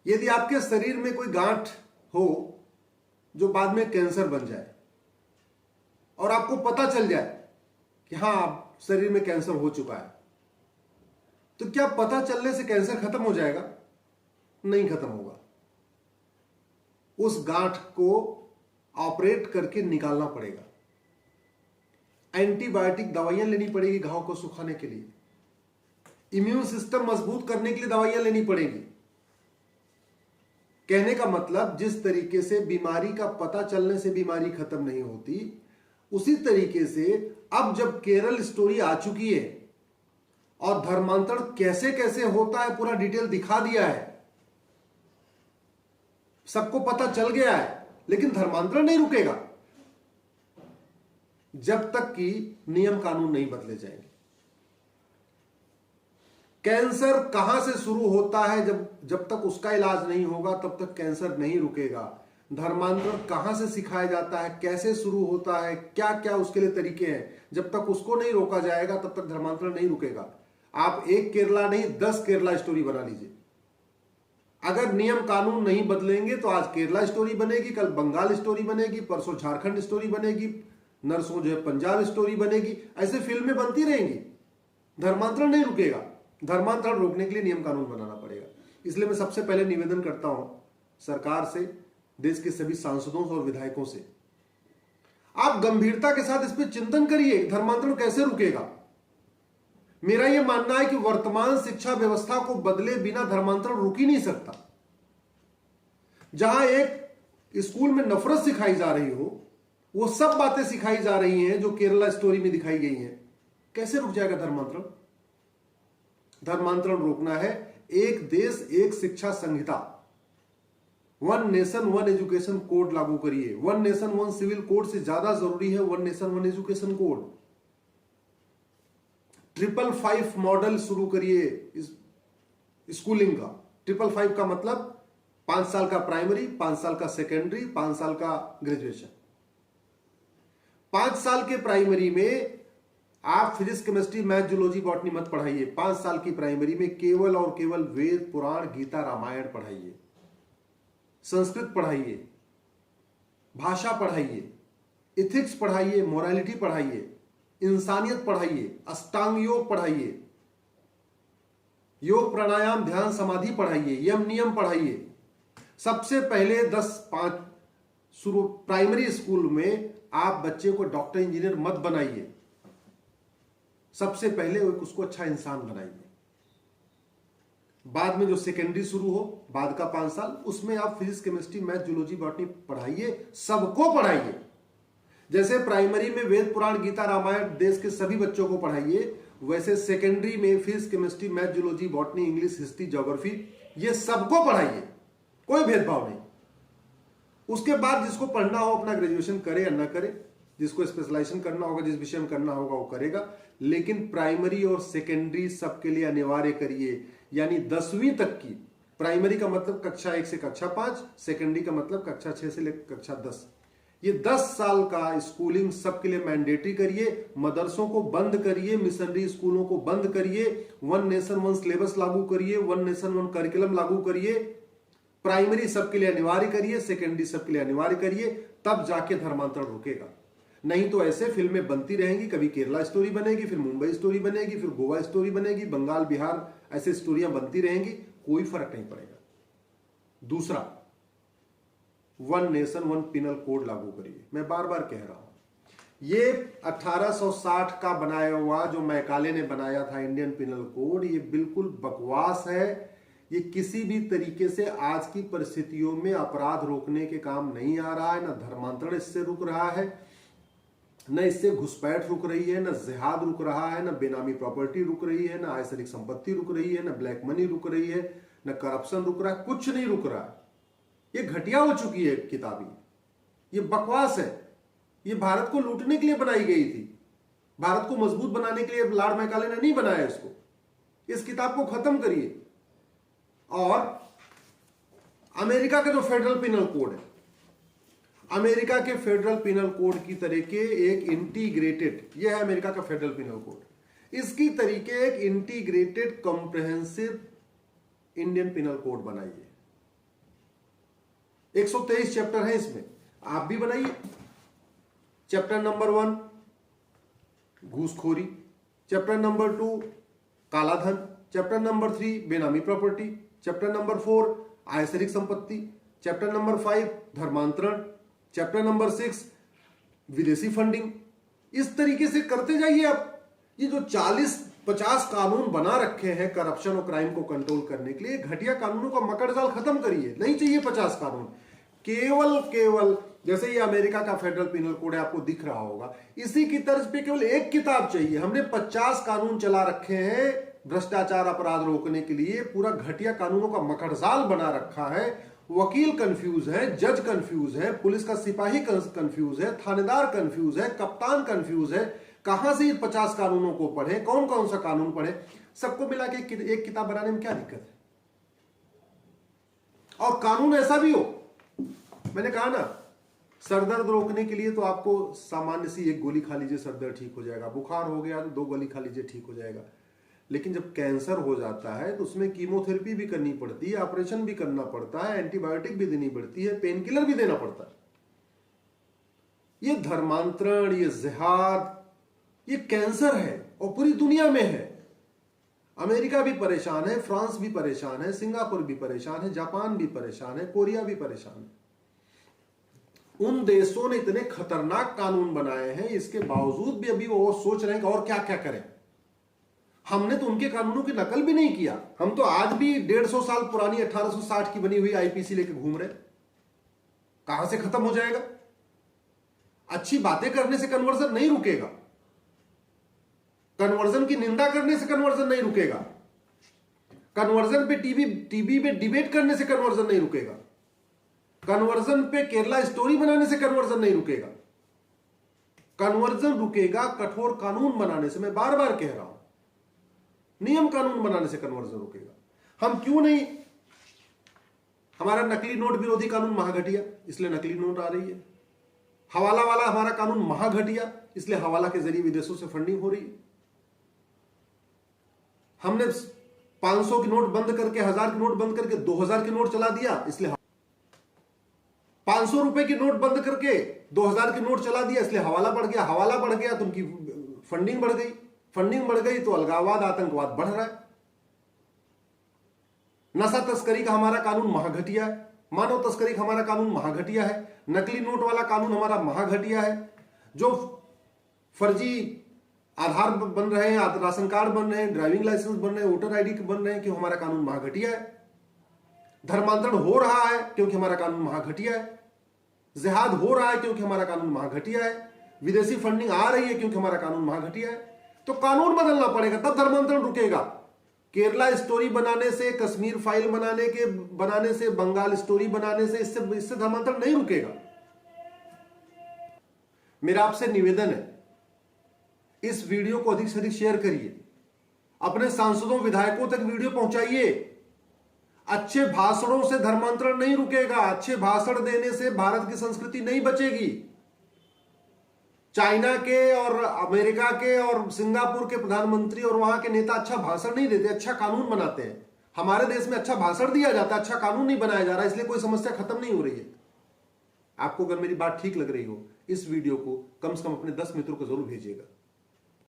यदि आपके शरीर में कोई गांठ हो जो बाद में कैंसर बन जाए और आपको पता चल जाए कि हां आप शरीर में कैंसर हो चुका है, तो क्या पता चलने से कैंसर खत्म हो जाएगा? नहीं खत्म होगा। उस गांठ को ऑपरेट करके निकालना पड़ेगा, एंटीबायोटिक दवाइयां लेनी पड़ेगी घाव को सुखाने के लिए, इम्यून सिस्टम मजबूत करने के लिए दवाइयां लेनी पड़ेगी। कहने का मतलब जिस तरीके से बीमारी का पता चलने से बीमारी खत्म नहीं होती, उसी तरीके से अब जब केरल स्टोरी आ चुकी है और धर्मांतरण कैसे कैसे होता है पूरा डिटेल दिखा दिया है, सबको पता चल गया है, लेकिन धर्मांतरण नहीं रुकेगा जब तक कि नियम कानून नहीं बदले जाएंगे। कैंसर कहां से शुरू होता है, जब तक उसका इलाज नहीं होगा तब तक कैंसर नहीं रुकेगा। धर्मांतरण कहां से सिखाया जाता है, कैसे शुरू होता है, क्या क्या उसके लिए तरीके हैं, जब तक उसको नहीं रोका जाएगा तब तक धर्मांतरण नहीं रुकेगा। आप एक केरला नहीं 10 केरला स्टोरी बना लीजिए। अगर नियम कानून नहीं बदलेंगे तो आज केरला स्टोरी बनेगी, कल बंगाल स्टोरी बनेगी, परसों झारखंड स्टोरी बनेगी, नरसों जो है पंजाब स्टोरी बनेगी, ऐसे फिल्में बनती रहेंगी। धर्मांतरण नहीं रुकेगा। धर्मांतरण रोकने के लिए नियम कानून बनाना पड़ेगा। इसलिए मैं सबसे पहले निवेदन करता हूं सरकार से, देश के सभी सांसदों और विधायकों से, आप गंभीरता के साथ इस पर चिंतन करिए, धर्मांतरण कैसे रुकेगा। मेरा यह मानना है कि वर्तमान शिक्षा व्यवस्था को बदले बिना धर्मांतरण रुक ही नहीं सकता। जहां एक स्कूल में नफरत सिखाई जा रही हो, वो सब बातें सिखाई जा रही हैं जो केरला स्टोरी में दिखाई गई हैं, कैसे रुक जाएगा धर्मांतरण? धर्मांतरण रोकना है एक देश एक शिक्षा संहिता, one nation one education code लागू करिए। One nation one civil code से ज्यादा जरूरी है one nation one education code. 555 model शुरू करिए इस स्कूलिंग का। 555 का मतलब 5 साल का प्राइमरी, 5 साल का सेकेंडरी, 5 साल का ग्रेजुएशन। 5 साल के प्राइमरी में आप physics, chemistry, math, zoology, botany मत पढ़ाइए। 5 साल की प्राइमरी में केवल और केवल वेद, पुराण, गीता, रामायण पढ़ाइए, संस्कृत पढ़ाइए, भाषा पढ़ाइए, इथिक्स पढ़ाइए, मोरालिटी पढ़ाइए, इंसानियत पढ़ाइए, अष्टांग योग पढ़ाइए, योग, प्राणायाम, ध्यान, समाधि पढ़ाइए, यम नियम पढ़ाइए। सबसे पहले 10-5 शुरू प्राइमरी स्कूल में आप बच्चे को डॉक्टर, इंजीनियर मत बनाइए। सबसे पहले उसको अच्छा इंसान बनाइए। बाद में जो सेकेंडरी शुरू हो, बाद का 5 साल, उसमें आप physics, chemistry, math, zoology, botany पढ़ाइए, सबको पढ़ाइए। जैसे प्राइमरी में वेद, पुराण, गीता, रामायण देश के सभी बच्चों को पढ़ाइए, वैसे सेकेंडरी में physics, chemistry, math, zoology, botany, English, history, geography, ये सबको पढ़ाइए, कोई भेदभाव नहीं। उसके बाद जिसको पढ़ना हो अपना ग्रेजुएशन करे या ना करे, जिसको स्पेशलाइजेशन करना होगा, जिस विषय में करना होगा वो करेगा, लेकिन प्राइमरी और सेकेंडरी सबके लिए अनिवार्य करिए। यानी 10वीं तक की, प्राइमरी का मतलब कक्षा 1 से कक्षा 5, सेकेंडरी का मतलब कक्षा 6 से लेकर कक्षा 10, ये 10 साल का स्कूलिंग सबके लिए मैंडेटरी करिए। मदरसों को बंद करिए, मिशनरी स्कूलों को बंद करिए, वन नेशन वन सिलेबस लागू करिए, वन नेशन वन करिकुलम लागू करिए। प्राइमरी सबके लिए अनिवार्य करिए, सेकेंडरी सबके लिए अनिवार्य करिए, तब जाके धर्मांतरण रुकेगा। नहीं तो ऐसे फिल्में बनती रहेंगी, कभी केरला स्टोरी बनेगी, फिर मुंबई स्टोरी बनेगी, फिर गोवा स्टोरी बनेगी, बंगाल, बिहार, ऐसे स्टोरियां बनती रहेंगी, कोई फर्क नहीं पड़ेगा। दूसरा, one nation one penal code लागू करिए। मैं बार बार कह रहा हूं, ये 1860 का बनाया हुआ जो मैकाले ने बनाया था इंडियन पिनल कोड, ये बिल्कुल बकवास है। ये किसी भी तरीके से आज की परिस्थितियों में अपराध रोकने के काम नहीं आ रहा है। ना धर्मांतरण इससे रुक रहा है, न इससे घुसपैठ रुक रही है, न जिहाद रुक रहा है, न बेनामी प्रॉपर्टी रुक रही है, न आयसरिक संपत्ति रुक रही है, न ब्लैक मनी रुक रही है, न करप्शन रुक रहा है, कुछ नहीं रुक रहा है। ये घटिया हो चुकी है किताबी, ये बकवास है। ये भारत को लूटने के लिए बनाई गई थी, भारत को मजबूत बनाने के लिए लॉर्ड मैकाले ने नहीं बनाया इसको। इस किताब को खत्म करिए। और अमेरिका का जो फेडरल पिनल कोड है, अमेरिका के फेडरल पिनल कोड की तरीके एक इंटीग्रेटेड, यह है अमेरिका का फेडरल पिनल कोड, इसकी तरीके एक integrated comprehensive Indian penal code बनाइए। 123 चैप्टर है इसमें, आप भी बनाइए। चैप्टर नंबर 1 घूसखोरी, चैप्टर नंबर 2 काला धन, चैप्टर नंबर 3 बेनामी प्रॉपर्टी, चैप्टर नंबर 4 आयसरिक संपत्ति, चैप्टर नंबर 5 धर्मांतरण, चैप्टर नंबर 6 विदेशी फंडिंग। इस तरीके से करते जाइए आप। ये जो 40-50 कानून बना रखे हैं करप्शन और क्राइम को कंट्रोल करने के लिए, घटिया कानूनों का मकड़जाल खत्म करिए। नहीं चाहिए 50 कानून। केवल जैसे ये अमेरिका का फेडरल पिनल कोड है, आपको दिख रहा होगा, इसी की तर्ज पे केवल एक किताब चाहिए। हमने 50 कानून चला रखे हैं भ्रष्टाचार अपराध रोकने के लिए, पूरा घटिया कानूनों का मकड़जाल बना रखा है। वकील कंफ्यूज है, जज कंफ्यूज है, पुलिस का सिपाही कंफ्यूज है, थानेदार कंफ्यूज है, कप्तान कंफ्यूज है। कहां से 50 कानूनों को पढ़े, कौन कौन सा कानून पढ़े, सबको मिला के एक किताब बनाने में क्या दिक्कत है। और कानून ऐसा भी हो, मैंने कहा ना, सरदर्द रोकने के लिए तो आपको सामान्य सी एक गोली खा लीजिए, सरदर्द ठीक हो जाएगा। बुखार हो गया तो 2 गोली खा लीजिए, ठीक हो जाएगा। लेकिन जब कैंसर हो जाता है तो उसमें कीमोथेरेपी भी करनी पड़ती है, ऑपरेशन भी करना पड़ता है, एंटीबायोटिक भी देनी पड़ती है, पेन किलर भी देना पड़ता है। ये धर्मांतरण, ये जिहाद, ये कैंसर है और पूरी दुनिया में है। अमेरिका भी परेशान है, फ्रांस भी परेशान है, सिंगापुर भी परेशान है, जापान भी परेशान है, कोरिया भी परेशान है। उन देशों ने इतने खतरनाक कानून बनाए हैं, इसके बावजूद भी अभी वो सोच रहे हैं कि और क्या क्या करें। हमने तो उनके कानूनों की नकल भी नहीं किया। हम तो आज भी 150 साल पुरानी 1860 की बनी हुई आईपीसी लेके घूम रहे। कहां से खत्म हो जाएगा? अच्छी बातें करने से कन्वर्जन नहीं रुकेगा, कन्वर्जन की निंदा करने से कन्वर्जन नहीं रुकेगा, कन्वर्जन पे टीवी पे डिबेट करने से कन्वर्जन नहीं रुकेगा, कन्वर्जन पे केरला स्टोरी बनाने से कन्वर्जन नहीं रुकेगा। कन्वर्जन रुकेगा कठोर कानून बनाने से। मैं बार बार कह रहा हूं, नियम कानून बनाने से कन्वर्जन रुकेगा। हम क्यों नहीं, हमारा नकली नोट विरोधी कानून महाघटिया, इसलिए नकली नोट आ रही है। हवाला वाला हमारा कानून महाघटिया, इसलिए हवाला के जरिए विदेशों से फंडिंग हो रही है। हमने 500 की नोट बंद करके, 1000 की नोट बंद करके 2000 की नोट चला दिया, इसलिए 500 रुपए की नोट बंद करके 2000 की नोट चला दिया, इसलिए हवाला बढ़ गया। हवाला बढ़ गया तो उनकी फंडिंग बढ़ गई, फंडिंग बढ़ गई तो अलगाववाद, आतंकवाद बढ़ रहा है। नशा तस्करी का हमारा कानून महाघटिया है, मानव तस्करी का हमारा कानून महाघटिया है, नकली नोट वाला कानून हमारा महाघटिया है, जो फर्जी आधार बन रहे हैं, राशन कार्ड बन रहे हैं, ड्राइविंग लाइसेंस बन रहे हैं, वोटर आईडी बन रहे हैं, क्योंकि हमारा कानून महाघटिया है। धर्मांतरण हो रहा है क्योंकि हमारा कानून महाघटिया है। जिहाद हो रहा है क्योंकि हमारा कानून महाघटिया है। विदेशी फंडिंग आ रही है क्योंकि हमारा कानून महाघटिया है। तो कानून बदलना पड़ेगा, तब धर्मांतरण रुकेगा। केरला स्टोरी बनाने से, कश्मीर फाइल बनाने से, बंगाल स्टोरी बनाने से, इससे धर्मांतरण नहीं रुकेगा। मेरा आपसे निवेदन है, इस वीडियो को अधिक से अधिक शेयर करिए, अपने सांसदों विधायकों तक वीडियो पहुंचाइए। अच्छे भाषणों से धर्मांतरण नहीं रुकेगा, अच्छे भाषण देने से भारत की संस्कृति नहीं बचेगी। चाइना के और अमेरिका के और सिंगापुर के प्रधानमंत्री और वहां के नेता अच्छा भाषण नहीं देते, अच्छा कानून बनाते हैं। हमारे देश में अच्छा भाषण दिया जाता है, अच्छा कानून नहीं बनाया जा रहा, इसलिए कोई समस्या खत्म नहीं हो रही है। आपको अगर मेरी बात ठीक लग रही हो, इस वीडियो को कम से कम अपने 10 मित्रों को जरूर भेजिएगा।